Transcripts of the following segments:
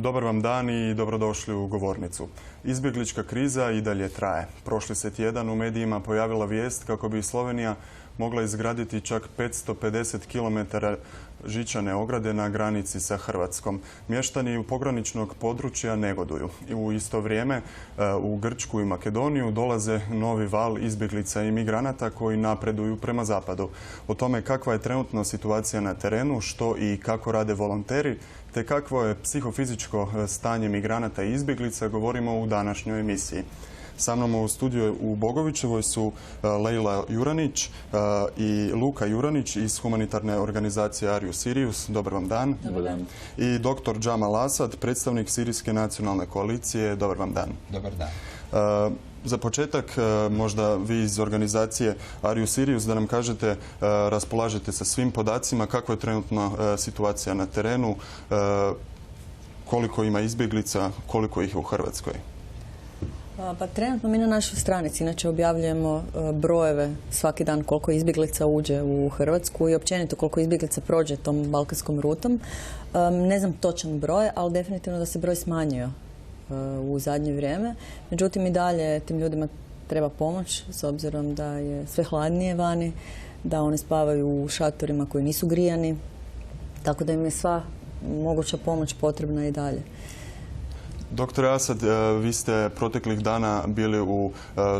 Dobar vam dan i dobrodošli u Govornicu. Izbjeglička kriza i dalje traje. Prošli se tjedan u medijima pojavila vijest kako bi Slovenija mogla izgraditi čak 550 km žičane ograde na granici sa Hrvatskom. Mještani u pograničnog područja negoduju. I u isto vrijeme u Grčku i Makedoniju dolaze novi val izbjeglica i migranata koji napreduju prema zapadu. O tome kakva je trenutno situacija na terenu, što i kako rade volonteri, te kakvo je psihofizičko stanje migranata i izbjeglica govorimo u današnjoj emisiji. Sa mnom u studiju u Bogovićevoj su Lejla Juranić i Luka Juranić iz humanitarne organizacije Arius Sirius. Dobar vam dan. Dobar dan. I dr. Džamal Asad, predstavnik Sirijske nacionalne koalicije. Dobar vam dan. Dobar dan. Za početak, možda vi iz organizacije Arius Sirius da nam kažete, raspolažete sa svim podacima, kakva je trenutno situacija na terenu, koliko ima izbjeglica, koliko ih je u Hrvatskoj? Pa trenutno mi na našoj stranici inače objavljujemo brojeve svaki dan koliko izbjeglica uđe u Hrvatsku i općenito koliko izbjeglica prođe tom balkanskom rutom. Ne znam točan broj, ali definitivno da se broj smanjio u zadnje vrijeme. Međutim, i dalje tim ljudima treba pomoć s obzirom da je sve hladnije vani, da oni spavaju u šatorima koji nisu grijani, tako da im je sva moguća pomoć potrebna i dalje. Dr. Asad, vi ste proteklih dana bili u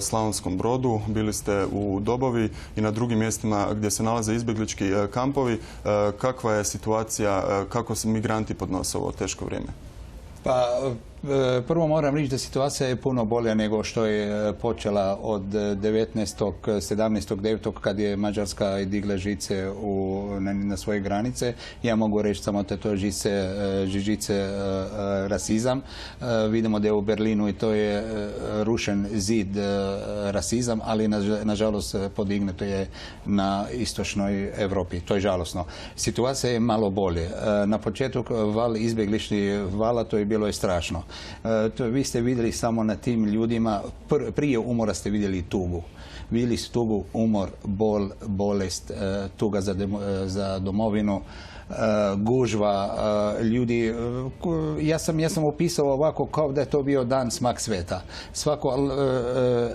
Slavonskom Brodu, bili ste u Dobovi i na drugim mjestima gdje se nalaze izbjeglički kampovi. Kakva je situacija, kako se migranti podnose ovo teško vrijeme? Pa, prvo moram reći da situacija je puno bolja nego što je počela od 17.9. kad je Mađarska digla žice na svoje granice. Ja mogu reći samo da to žice rasizam. Vidimo da je u Berlinu i to je rušen zid rasizam, ali nažalost podignuto je na istočnoj Europi. To je žalosno. Situacija je malo bolje. Na početku val izbjegličnih vala to je bilo je strašno. Vi ste vidjeli samo na tim ljudima, prije umora ste vidjeli tugu. Vidjeli ste tugu, umor, bol, bolest, tuga za domovinu, gužva, ljudi. Ja sam opisao ovako kao da je to bio dan smak sveta.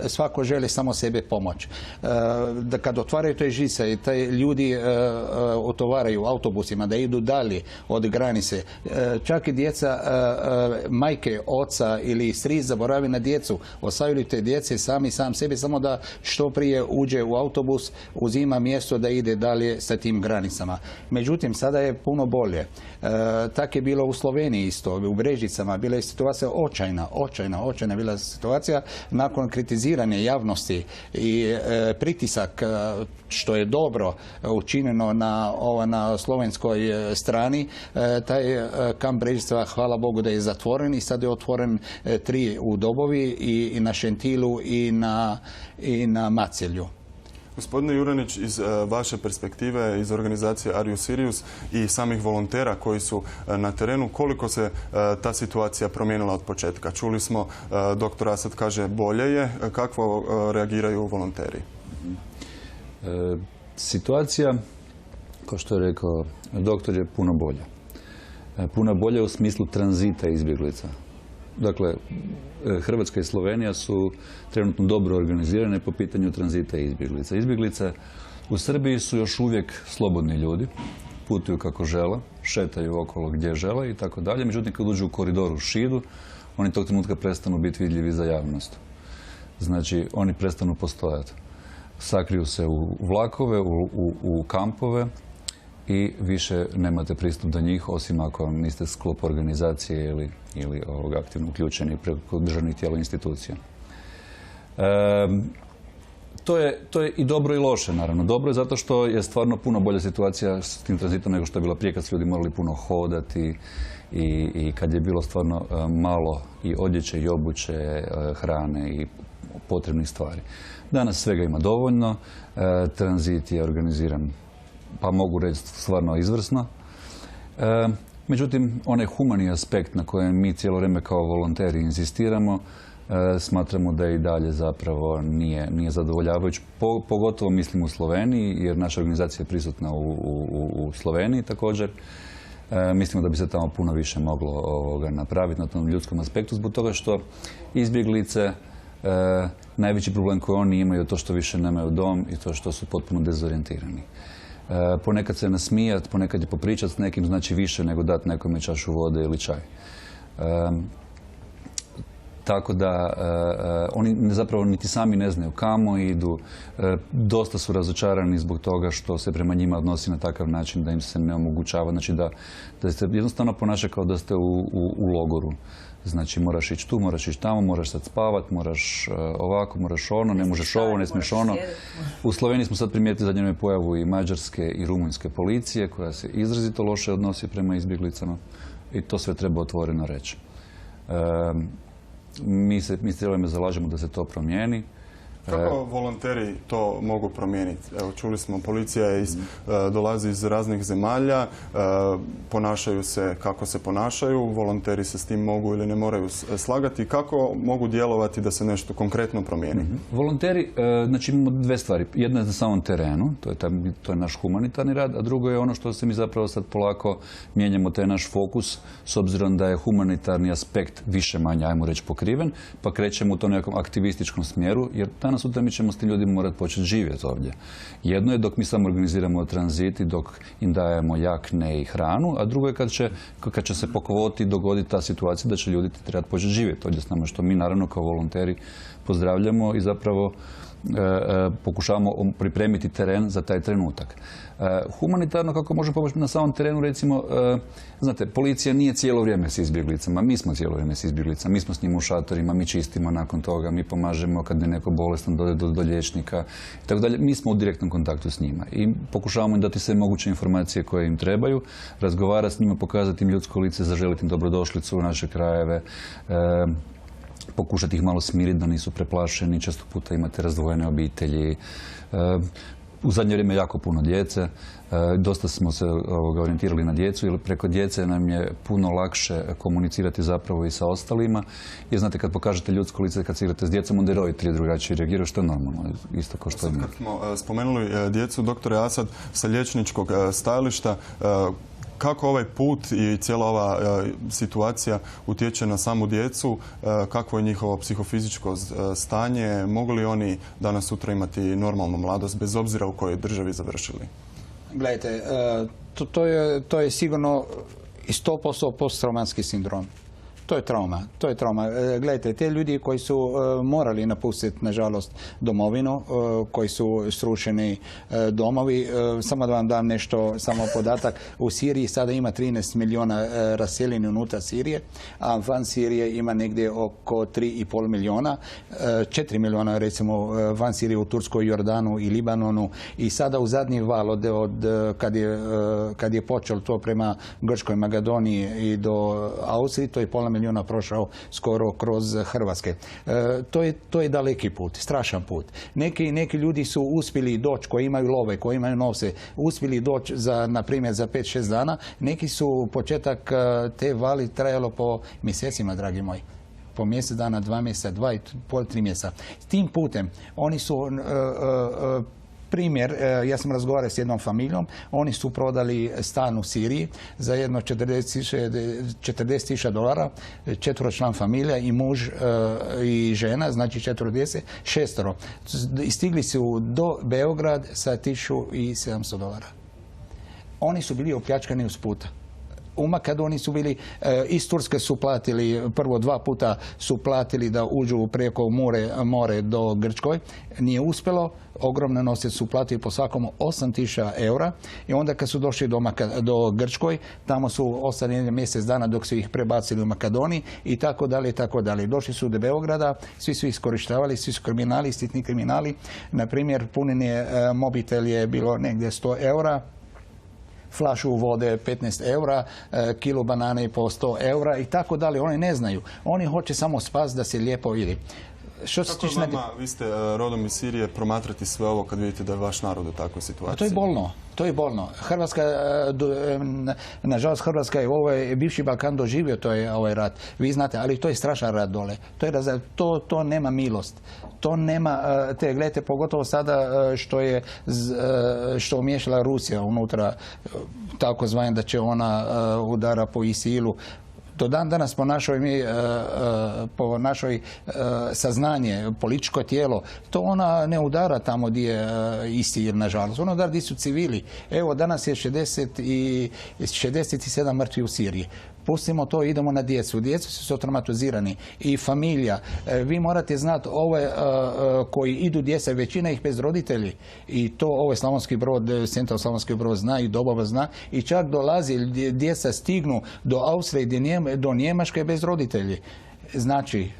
Svako želi samo sebe pomoć. Da kad otvaraju te žice i taj ljudi otovaraju autobusima, da idu dalje od granice. Čak i djeca, majke, oca ili stric zaboravi na djecu. Ostavili te djece sam sebi, samo da što prije uđe u autobus, uzima mjesto da ide dalje sa tim granicama. Međutim, sada je puno bolje. Tako je bilo u Sloveniji isto, u Brežicama. Bila je situacija očajna bila situacija nakon kritiziranja javnosti i pritisak, što je dobro učinjeno na slovenskoj strani. Taj kamp Brežica, hvala Bogu da je zatvoren i sad je otvoren 3 u Dobovi i na Šentilu i na Macelju. Gospodine Juranić, iz vaše perspektive, iz organizacije Arius Sirius i samih volontera koji su na terenu, koliko se ta situacija promijenila od početka? Čuli smo, dr. Asad kaže bolje je. Kako reagiraju volonteri? Situacija, kao što je rekao doktor, je puno bolja. Puno bolje u smislu tranzita izbjeglica. Dakle, Hrvatska i Slovenija su trenutno dobro organizirane po pitanju tranzita izbjeglica. Izbjeglice u Srbiji su još uvijek slobodni ljudi, putuju kako žele, šetaju okolo gdje žele i tako dalje. Međutim, kad uđu u koridoru Šidu, oni tog trenutka prestanu biti vidljivi za javnost. Znači, oni prestanu postojati. Sakriju se u vlakove, u kampove i više nemate pristup do njih, osim ako niste sklop organizacije ili aktivno uključeni preko državnih tijela i institucija. To je i dobro i loše, naravno. Dobro je zato što je stvarno puno bolja situacija s tim tranzitom nego što je bila prije, kad su ljudi morali puno hodati i kad je bilo stvarno malo i odjeće i obuće, hrane i potrebnih stvari. Danas svega ima dovoljno, tranzit je organiziran, pa mogu reći stvarno izvrsno. Međutim, onaj humani aspekt na kojem mi cijelo vrijeme kao volonteri inzistiramo, smatramo da i dalje zapravo nije zadovoljavajući. Pogotovo mislim u Sloveniji, jer naša organizacija je prisutna u Sloveniji također. Mislimo da bi se tamo puno više moglo napraviti na tom ljudskom aspektu, zbog toga što izbjeglice, najveći problem koji oni imaju je to što više nemaju dom i to što su potpuno dezorijentirani. Ponekad se nasmijat, ponekad je popričat s nekim znači više nego dati nekome čašu vode ili čaj. Tako da oni zapravo niti sami ne znaju kamo idu. Dosta su razočarani zbog toga što se prema njima odnosi na takav način da im se ne omogućava. Znači da se jednostavno ponaša kao da ste u logoru. Znači moraš ići tu, moraš ići tamo, moraš sad spavat, moraš ovako, moraš ono, ne možeš ovo, ne smiješ ono. U Sloveniji smo sad primijetili zadnje vrijeme pojavu i mađarske i rumunjske policije koja se izrazito loše odnosi prema izbjeglicama i to sve treba otvoreno reći. Mi se cijelo zalažemo da se to promijeni. Kako volonteri to mogu promijeniti? Evo, čuli smo, policija dolazi iz raznih zemalja, ponašaju se kako se ponašaju, volonteri se s tim mogu ili ne moraju slagati. Kako mogu djelovati da se nešto konkretno promijeni? Volonteri, znači imamo dve stvari. Jedna je na samom terenu, to je naš humanitarni rad, a drugo je ono što se mi zapravo sad polako mijenjamo, taj naš fokus, s obzirom da je humanitarni aspekt više manje, ajmo reći, pokriven, pa krećemo u tom nekom aktivističkom smjeru, jer danas sutra mi ćemo s tim ljudima morati početi živjeti ovdje. Jedno je dok mi samo organiziramo tranzit i dok im dajemo jakne i hranu, a drugo je kad će se po kvoti dogoditi ta situacija da će ljudi trebati početi živjeti ovdje s nama, što mi naravno kao volonteri pozdravljamo i zapravo pokušavamo pripremiti teren za taj trenutak. Humanitarno, kako možemo pomoći na samom terenu, recimo, znate, policija nije cijelo vrijeme s izbjeglicama, mi smo cijelo vrijeme s izbjeglicama, mi smo s njima u šatorima, mi čistimo nakon toga, mi pomažemo kad je neko bolestan dode do liječnika i tako dalje. Mi smo u direktnom kontaktu s njima i pokušavamo im dati sve moguće informacije koje im trebaju, razgovarati s njima, pokazati im ljudsko lice, zaželiti im dobrodošlicu u naše krajeve, pokušati ih malo smiriti da nisu preplašeni, često puta imate razdvojene obitelji. U zadnje vrijeme jako puno djece, dosta smo se orijentirali na djecu, jer preko djece nam je puno lakše komunicirati zapravo i sa ostalima. Jer znate, kad pokažete ljudsko lice, kad se igrate s djecom, onda i roditelji drugačije reagiraju, što je normalno, isto kao što je mi. Kad smo spomenuli djecu, doktore Asad, sa liječničkog stajališta, kako ovaj put i cijela ova situacija utječe na samu djecu, kakvo je njihovo psihofizičko stanje, mogu li oni danas sutra imati normalnu mladost bez obzira u kojoj državi završili? Gledajte, to je sigurno 100% posttraumatski sindrom. To je trauma. Gledajte, te ljudi koji su morali napustiti, nažalost, domovinu, koji su srušeni domovi, samo da vam dam nešto, samo podatak, u Siriji sada ima 13 milijuna raseljeni unutar Sirije, a van Sirije ima negdje oko 3,5 milijuna, 4 milijuna recimo van Sirije u Turskoj, Jordanu i Libanonu, i sada u zadnji val od kad je počelo to prema Grčkoj, Makedoniji i do Austriji, to je pola milijuna prošao skoro kroz Hrvatske. To je daleki put, strašan put. Neki ljudi su uspjeli doći, koji imaju love, koji imaju novce, uspjeli doći na primjer za 5-6 dana. Neki su početak te vali trajalo po mjesecima, dragi moji. Po mjesec dana, 2 mjeseca, 2,5-3 mjeseca. S tim putem oni su primjer, ja sam razgovarao s jednom familijom, oni su prodali stan u Siriji za jedno $40,000, četveročlan familija i muž i žena, znači 4 djece, 6. Stigli su do Beograd sa $1,700. Oni su bili opljačkani uz puta. U Makedoniji su bili, iz Turske su platili, prvo 2 puta su platili da uđu preko more do Grčkoj. Nije uspjelo, ogromne novce su platili po svakom €8,000 i onda kad su došli do Grčkoj, tamo su ostali mjesec dana dok su ih prebacili u Makedoniji i tako dalje, tako dalje. Došli su do Beograda, svi su iskorištavali, svi su kriminali, sitni kriminali. Na primjer, punjenje mobitel je bilo negdje €100, flašu vode €15, kilo banane po €100 i tako dalje. Oni ne znaju. Oni hoće samo spas da se lijepo vidi. Kako vama, vi ste rodom iz Sirije, promatrati sve ovo kad vidite da je vaš narod u takvoj situaciji? To je bolno. To je bolno. Hrvatska, nažalost, Hrvatska je ovaj bivši Balkan doživio ovaj rat. Vi znate, ali to je strašan rat dole. To nema milost. To nema, gledajte, pogotovo sada što umiješala Rusija unutra, takozvanje da će ona udara po ISIL-u. Do dan danas po našoj saznanje, političko tijelo, to ona ne udara tamo gdje je ISIL, nažalost. Ona udara gdje su civili. Evo, danas je 67 mrtvi u Siriji. Pustimo to, idemo na djecu. Djecu su traumatizirani i familija. Vi morate znati, ove koji idu djeca, većina ih bez roditelji. I to ovaj Slavonski Brod, centar Slavonski Brod zna i Dobova zna. I čak dolazi, djeca stignu do Austrije, do Njemačke bez roditelji. Znači,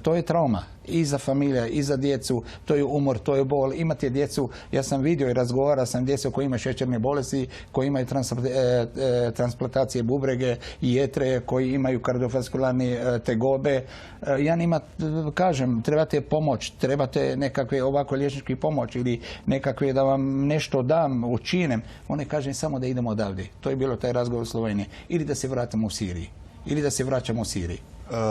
to je trauma i za familija, i za djecu, to je umor, to je bol. Imate djecu, ja sam vidio i razgovarao sam djecu koji imaju šećerne bolesti, koji imaju transplantacije bubrege i jetre, koji imaju kardiovaskularne tegobe. Ja njima kažem, trebate pomoć, trebate nekakve ovako liječnički pomoć ili nekakve da vam nešto dam, učinem. Oni kažem samo da idemo odavde. To je bilo taj razgovor u Sloveniji. Ili da se vratimo u Siriji. Ili da se vraćamo u Siriji.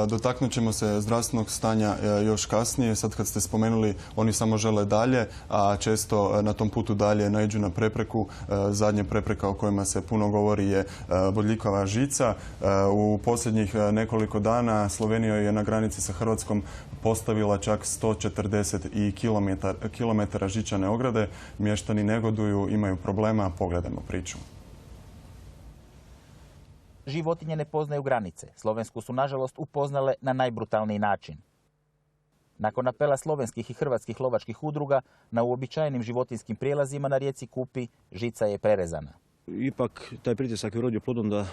Dotaknut ćemo se zdravstvenog stanja još kasnije. Sad kad ste spomenuli, oni samo žele dalje, a često na tom putu dalje naiđu na prepreku. Zadnja prepreka o kojima se puno govori je bodljikava žica. U posljednjih nekoliko dana Slovenija je na granici sa Hrvatskom postavila čak 140 kilometara žičane ograde. Mještani negoduju, imaju problema. Pogledajmo priču. Životinje ne poznaju granice. Slovensku su, nažalost, upoznale na najbrutalniji način. Nakon apela slovenskih i hrvatskih lovačkih udruga, na uobičajenim životinskim prijelazima na rijeci Kupi žica je prerezana. Ipak taj pritisak je urodio plodom da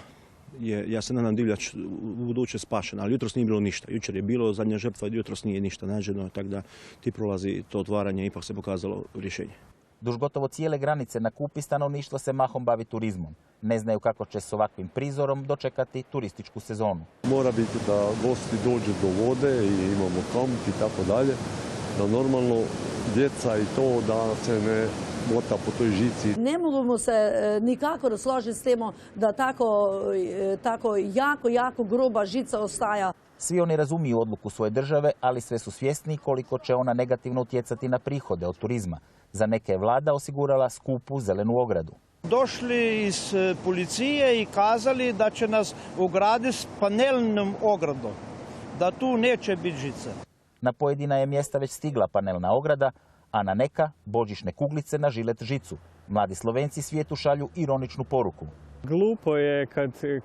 je, ja se nadam, divljač u buduće spašena, ali jutros nije bilo ništa. Jučer je bilo zadnja žrtva, jutros nije ništa nađeno, tako da ti prolazi, to otvaranje ipak se pokazalo rješenje. Duž gotovo cijele granice na Kupi stanovništvo se mahom bavi turizmom. Ne znaju kako će s ovakvim prizorom dočekati turističku sezonu. Mora biti da gosti dođu do vode i imamo kamp i tako dalje. Da normalno djeca i to da se ne mota po toj žici. Ne možemo se nikako složiti s tem, da tako jako gruba žica ostaja. Svi oni razumiju odluku svoje države, ali sve su svjesni koliko će ona negativno utjecati na prihode od turizma. Za neke je vlada osigurala skupu zelenu ogradu. Došli iz policije i kazali da će nas ograditi s panelnom ogradom, da tu neće biti žice. Na pojedina je mjesta već stigla panelna ograda, a na neka božićne kuglice na žilet žicu. Mladi Slovenci svijetu šalju ironičnu poruku. Glupo je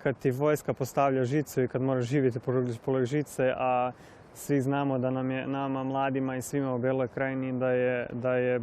kad ti vojska postavlja žicu i kad moraš živjeti poleg žice, a svi znamo da nama mladima i svima u Beloj krajini da je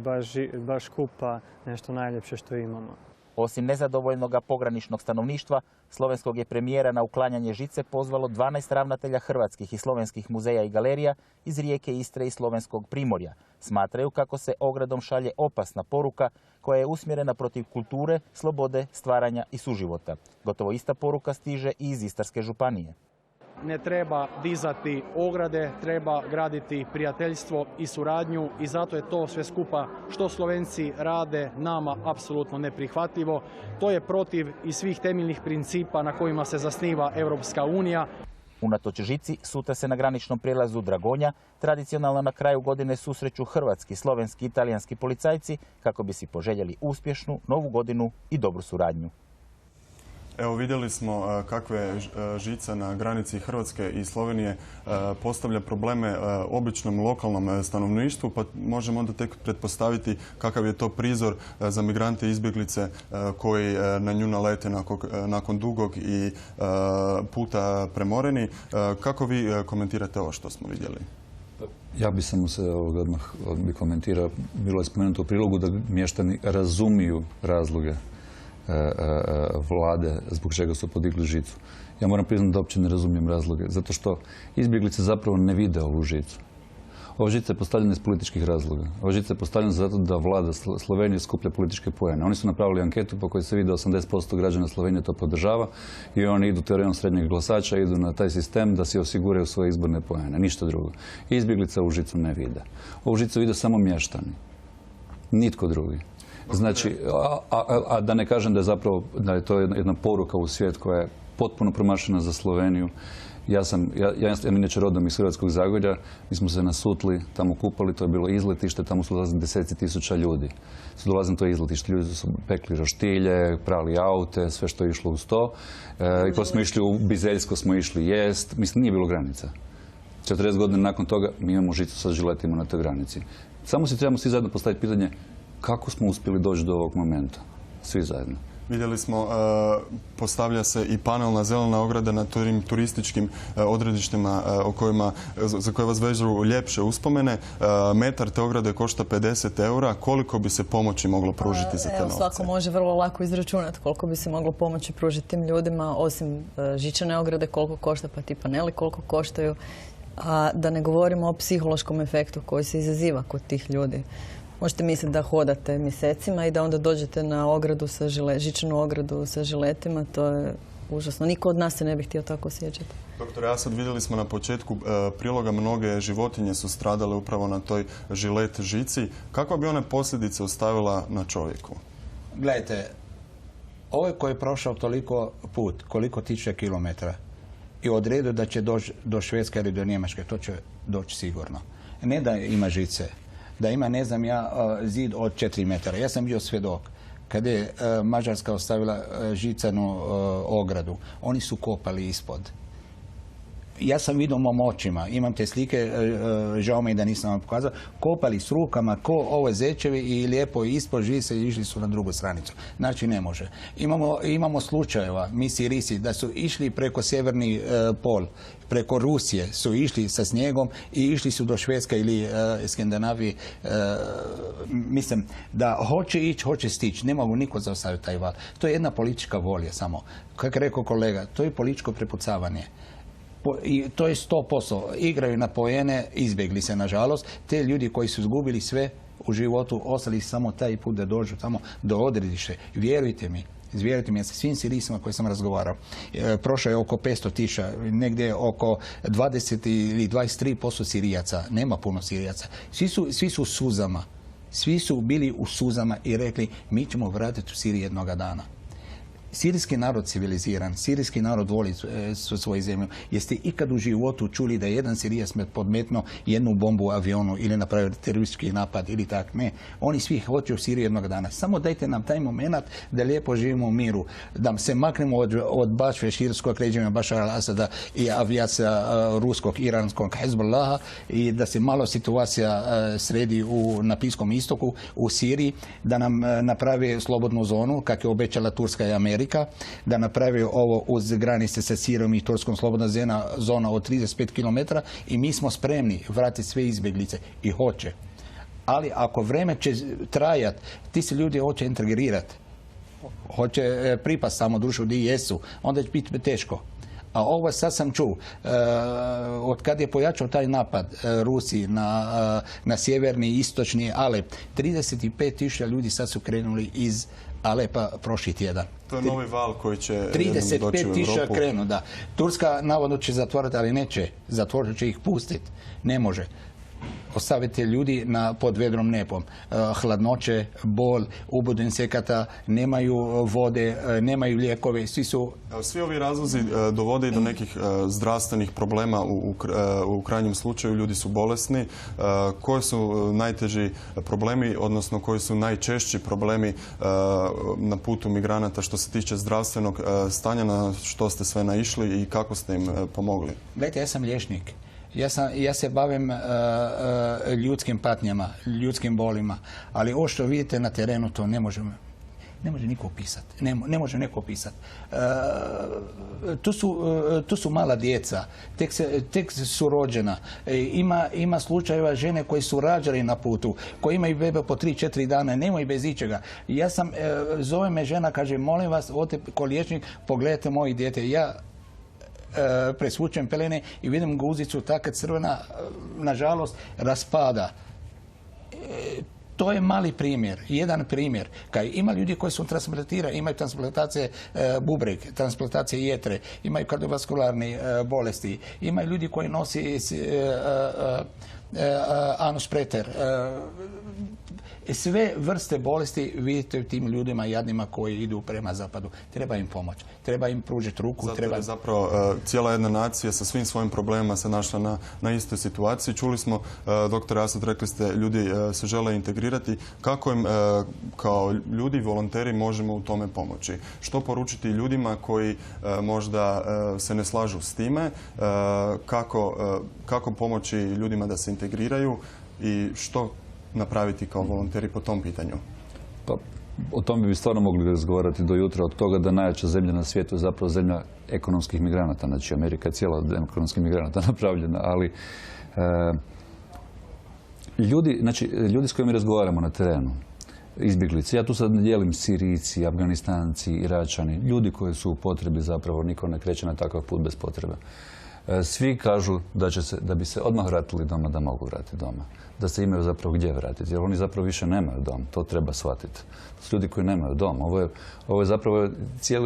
baš Kupa nešto najljepše što imamo. Osim nezadovoljnog pograničnog stanovništva, slovenskog je premijera na uklanjanje žice pozvalo 12 ravnatelja hrvatskih i slovenskih muzeja i galerija iz Rijeke, Istre i slovenskog Primorja. Smatraju kako se ogradom šalje opasna poruka koja je usmjerena protiv kulture, slobode, stvaranja i suživota. Gotovo ista poruka stiže i iz Istarske županije. Ne treba dizati ograde, treba graditi prijateljstvo i suradnju i zato je to sve skupa što Slovenci rade nama apsolutno neprihvatljivo. To je protiv i svih temeljnih principa na kojima se zasniva Europska unija. Unatoč žici, sutra se na graničnom prijelazu Dragonja tradicionalno na kraju godine susreću hrvatski, slovenski i italijanski policajci kako bi si poželjeli uspješnu novu godinu i dobru suradnju. Evo, vidjeli smo kakve žica na granici Hrvatske i Slovenije postavlja probleme običnom lokalnom stanovništvu, pa možemo onda tek pretpostaviti kakav je to prizor za migrante i izbjeglice koji na nju nalete nakon dugog i puta premoreni. Kako vi komentirate ovo što smo vidjeli? Ja bi samo se odmah komentirao. Bilo je spomenuto u prilogu da mještani razumiju razloge vlade zbog čega su podigli žicu. Ja moram priznati da uopće ne razumijem razloge, zato što izbjeglice zapravo ne vide ovu žicu. Ova žica je postavljena iz političkih razloga. Ova žica je postavljena zato da vlada Slovenije skuplja političke poene. Oni su napravili anketu po kojoj se vidi da 80% građana Slovenije to podržava i oni idu teorijom srednjeg glasača, idu na taj sistem da si osiguraju svoje izborne poene. Ništa drugo. Izbjeglice ovu žicu ne vide. Ovu žicu vide samo mještani. Nitko drugi. Znači, a da ne kažem da je to jedna poruka u svijet koja je potpuno promašena za Sloveniju Ja sam inače rodom iz Hrvatskog Zagorja, mi smo se na Sutli tamo kupali, to je bilo izletište, tamo su dolazili 10.000 ljudi. Su dolazili na to izletište, ljudi su pekli roštilje, prali aute, sve što je išlo uz to. I ko smo išli u Bizeljsko, smo išli jest, mislim nije bilo granica. 40 godina nakon toga mi imamo žicu sa žiletima na toj granici. Samo si trebamo svi zajedno postaviti pitanje kako smo uspjeli doći do ovog momenta, svi zajedno. Vidjeli smo, postavlja se i panelna zelena ograda na tim turističkim odredištima za koje vas vežu ljepše uspomene. Metar te ograde košta 50 eura. Koliko bi se pomoći moglo pružiti za te novce? Svako može vrlo lako izračunati koliko bi se moglo pomoći pružiti tim ljudima, osim žičane ograde, koliko košta, pa ti paneli koliko koštaju. A da ne govorimo o psihološkom efektu koji se izaziva kod tih ljudi. Možete misliti da hodate mjesecima i da onda dođete na ogradu sa žičanu ogradu sa žiletima. To je užasno. Niko od nas se ne bi htio tako osjećati. Doktor Asad, vidjeli smo na početku priloga, mnoge životinje su stradale upravo na toj žilet žici. Kakva bi one posljedice ostavila na čovjeku? Gledajte, ovaj koji je prošao toliko put, koliko tisuća kilometara, i odredio da će doći do Švedske ili do Njemačke, to će doći sigurno. Ne da ima žice, da ima, ne znam ja, zid od 4 metara. Ja sam bio svjedok. Kada je Mađarska ostavila žicanu ogradu, oni su kopali ispod. Ja sam vidio mom očima, imam te slike, žao mi da nisam vam pokazao, kopali s rukama ko ove zečevi i lijepo ispod žice i išli su na drugu stranicu. Znači ne može. Imamo slučajeva, mi Sirisi, da su išli preko sjeverni pol, preko Rusije su išli sa snijegom i išli su do Švedske ili Skandinavije. Mislim da hoće ići, hoće stići. Ne mogu niko zaustaviti taj val. To je jedna politička volja samo. Kako je rekao kolega, to je političko prepucavanje. I to je 100%. Igraju na poene, izbjegli se nažalost. Te ljudi koji su izgubili sve u životu, ostali samo taj put da dođu tamo do odredište. Vjerujte mi, ja sa svim Sirisima koji sam razgovarao, prošlo je oko 500.000, negdje oko 20 ili 23% Sirijaca, nema puno Sirijaca. Svi su u suzama. Svi su bili u suzama i rekli mi ćemo vratiti u Siriju jednoga dana. Sirijski narod civiliziran, sirijski narod voli svoju zemlju. Jeste ikad u životu čuli da je jedan Sirijac podmetnuo jednu bombu u avionu ili napravio teroristički napad ili tak? Ne. Oni svi hoće u Siriju jednog dana. Samo dajte nam taj moment da lijepo živimo u miru, da se maknemo od bačve širskog režima Bašara al-Asada i avijacija ruskog, iranskog Hezbollaha i da se malo situacija sredi na Bliskom istoku, u Siriji, da nam napravi slobodnu zonu, kako je obećala Turska i Amerika, da napravi ovo uz granice sa Sirijom i Turskom, slobodna zona od 35 km i mi smo spremni vratiti sve izbjeglice i hoće. Ali ako vreme će trajati, ti se ljudi hoće integrirati, hoće pripast samo društvu gdje jesu, onda će biti teško. A ovo sad sam čuo, od kad je pojačao taj napad Rusiji na sjeverni i istočni Alep, 35.000 ljudi sad su krenuli iz Alepa prošli tjedan. To je novi val koji će doći u Europu. 35.000 krenu, da. Turska navodno će zatvoriti, ali neće. Zatvorit će ih pustiti. Ne može. Ostavite ljudi pod vedrom nebom. Hladnoće, bol, ubod insekata, nemaju vode, nemaju lijekove, Svi ovi razlozi dovode i do nekih zdravstvenih problema u krajnjem slučaju. Ljudi su bolesni. Koji su najteži problemi, odnosno koji su najčešći problemi na putu migranata što se tiče zdravstvenog stanja, na što ste sve naišli i kako ste im pomogli? Gledajte, ja sam liječnik. Ja se bavim ljudskim patnjama, ljudskim bolima, ali ovo što vidite na terenu to ne može niko opisati. Ne može neko opisati. Tu su mala djeca, tek su rođena. Ima slučajeva žene koji su rađali na putu, koji imaju bebe po 3-4 dana, nemaju bez ičega. Zove me žena, kaže, molim vas, odite ko liječnik, pogledajte moje dijete. Ja presvučem pelene i vidim guzicu taka crvena, nažalost, raspada. To je mali primjer, jedan primjer. Ima ljudi koji su transplantirani, imaju transplantacije bubreg, transplantacije jetre, imaju kardiovaskularne bolesti, imaju ljudi koji nosi anus preter. sve vrste bolesti vidite u tim ljudima jadnima koji idu prema zapadu. Treba im pomoć, treba im pružiti ruku. Zato je zapravo cijela jedna nacija sa svim svojim problemima se našla na istoj situaciji. Čuli smo, dr. Asad, rekli ste, ljudi se žele integrirati. Kako im kao ljudi, volonteri, možemo u tome pomoći? Što poručiti ljudima koji možda se ne slažu s time? Kako pomoći ljudima da se integriraju i što napraviti kao volonteri po tom pitanju? Pa, o tome bi stvarno mogli razgovarati do jutra, od toga da najjača zemlja na svijetu je zapravo zemlja ekonomskih migranata. Znači, Amerika je cijela od ekonomskih migranata napravljena, ali ljudi s kojima razgovaramo na terenu, izbjeglice, ja tu sad ne dijelim Sirijci, Afganistanci, Iračani, ljudi koji su u potrebi, zapravo niko ne kreće na takav put bez potrebe. Svi kažu da bi se odmah vratili doma, da mogu vratiti doma. Da se imaju zapravo gdje vratiti, jer oni zapravo više nemaju dom. To treba shvatiti. To su ljudi koji nemaju dom. Ovo je zapravo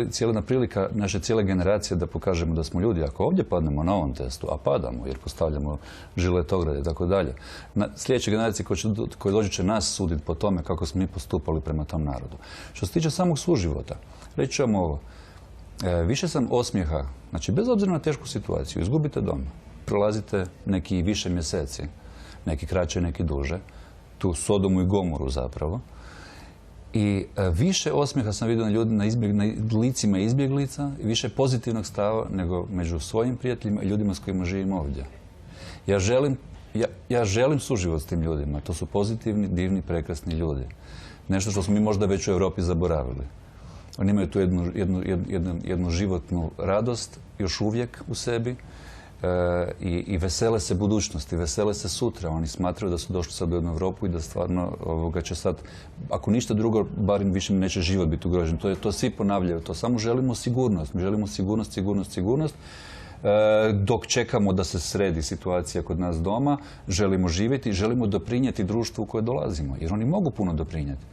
cijela prilika naše cijele generacije da pokažemo da smo ljudi. Ako ovdje padnemo na ovom testu, a padamo jer postavljamo žiletograde i tako dalje, sljedeće generacije koje dođu će nas suditi po tome kako smo mi postupali prema tom narodu. Što se tiče samog suživota, reći ću vam ovo. Više sam osmijeha, znači bez obzira na tešku situaciju, izgubite dom, prolazite neki više mjeseci, neki kraće, neki duže, tu Sodomu i Gomoru zapravo. I više osmijeha sam vidio na licima izbjeglica i više pozitivnog stava nego među svojim prijateljima i ljudima s kojima živim ovdje. Ja želim suživot s tim ljudima. To su pozitivni, divni, prekrasni ljudi. Nešto što smo mi možda već u Europi zaboravili. Oni imaju tu jednu životnu radost još uvijek u sebi i vesele se budućnosti, vesele se sutra. Oni smatraju da su došli sad u jednu Europu i da stvarno će sad, ako ništa drugo, barem više neće život biti ugrožen. To svi ponavljaju. To samo želimo sigurnost. Mi želimo sigurnost. Dok čekamo da se sredi situacija kod nas doma, želimo živjeti, želimo doprinijeti društvu u koje dolazimo. Jer oni mogu puno doprinijeti.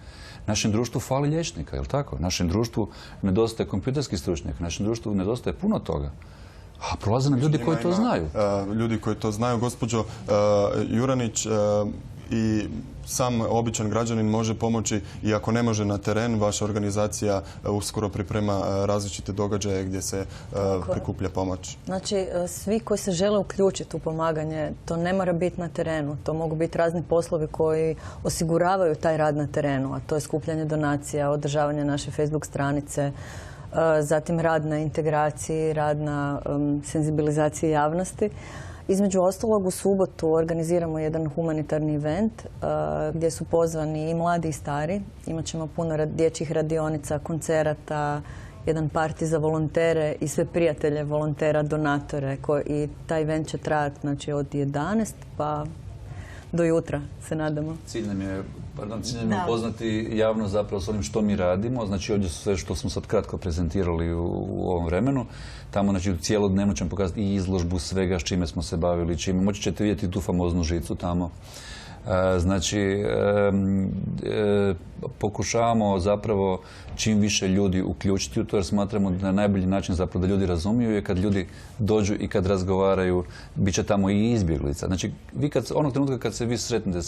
Našem društvu fali liječnika, je li tako? Našem društvu nedostaje kompjuterskih stručnjaka, našem društvu nedostaje puno toga. A prolaze nam ljudi koji to znaju. Ljudi koji to znaju. Gospođo Juranić, i sam običan građanin može pomoći i ako ne može na teren, vaša organizacija uskoro priprema različite događaje gdje se prikuplja pomoć. Znači, svi koji se žele uključiti u pomaganje, to ne mora biti na terenu. To mogu biti razni poslovi koji osiguravaju taj rad na terenu, a to je skupljanje donacija, održavanje naše Facebook stranice, zatim rad na integraciji, rad na senzibilizaciji javnosti. Između ostalog, u subotu organiziramo jedan humanitarni event gdje su pozvani i mladi i stari. Imaćemo puno dječjih radionica, koncerata, jedan parti za volontere i sve prijatelje volontera, donatore. I taj event će trajati, znači, od 11 pa do jutra, se nadamo. Cilj nam je upoznati javnost zapravo s onim što mi radimo. Znači, ovdje su sve što smo sad kratko prezentirali u ovom vremenu. Tamo, znači, cijelodnevno ćemo pokazati i izložbu svega s čime smo se bavili. Moći ćete vidjeti tu famoznu žicu tamo. Znači, pokušavamo zapravo čim više ljudi uključiti u to, jer smatramo da na najbolji način zapravo da ljudi razumiju je kad ljudi dođu i kad razgovaraju, bit će tamo i izbjeglica. Znači, vi onog trenutka kad se vi sretnete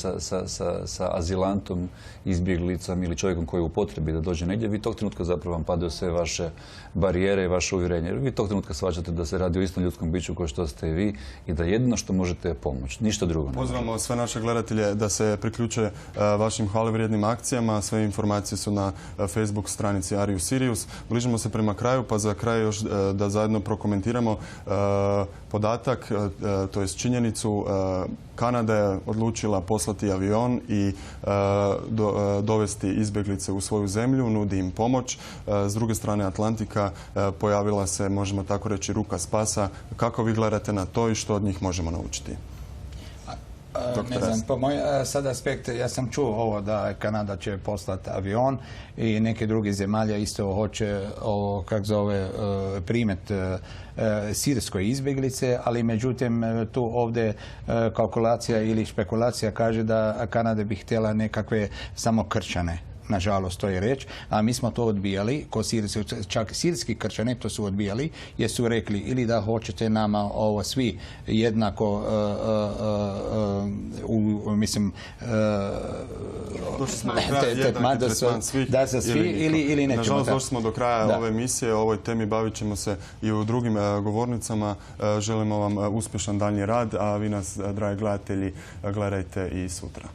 sa azilantom, izbjeglicom ili čovjekom koji je u potrebi da dođe negdje, vi tog trenutka zapravo vam padaju sve vaše barijere i vaše uvjerenje. Jer vi tog trenutka shvaćate da se radi o istom ljudskom biću kao što ste i vi i da jedino što možete je pomoć, ništa drugo. Pozivamo sve naše gledatelje da se priključe vašim hvalevrijednim akcijama. Sve informacije su na Facebook stranici Are You Serious. Bližimo se prema kraju, pa za kraj još da zajedno prokomentiramo podatak, to jest činjenicu. Kanada je odlučila poslati avion i dovesti izbjeglice u svoju zemlju, nudi im pomoć. S druge strane Atlantika pojavila se, možemo tako reći, ruka spasa. Kako vi gledate na to i što od njih možemo naučiti? Ne znam, po moj sad aspekt, ja sam čuo ovo da Kanada će poslati avion i neke druge zemalje isto hoće primiti sirske izbjeglice, ali međutim tu ovdje kalkulacija ili špekulacija kaže da Kanada bi htjela nekakve samo kršćane. Nažalost, to je reč, a mi smo to odbijali, čak sirski kršćani to su odbijali, jer su rekli ili da hoćete nama ovo svi jednako mislim, došli smo do kraja, jednaki tretman svih da se svi ili nećemo. Nažalost, došli smo do kraja ove emisije. O ovoj temi bavit ćemo se i u drugim govornicama. Želimo vam uspješan daljnji rad, a vi nas, dragi gledatelji, gledajte i sutra.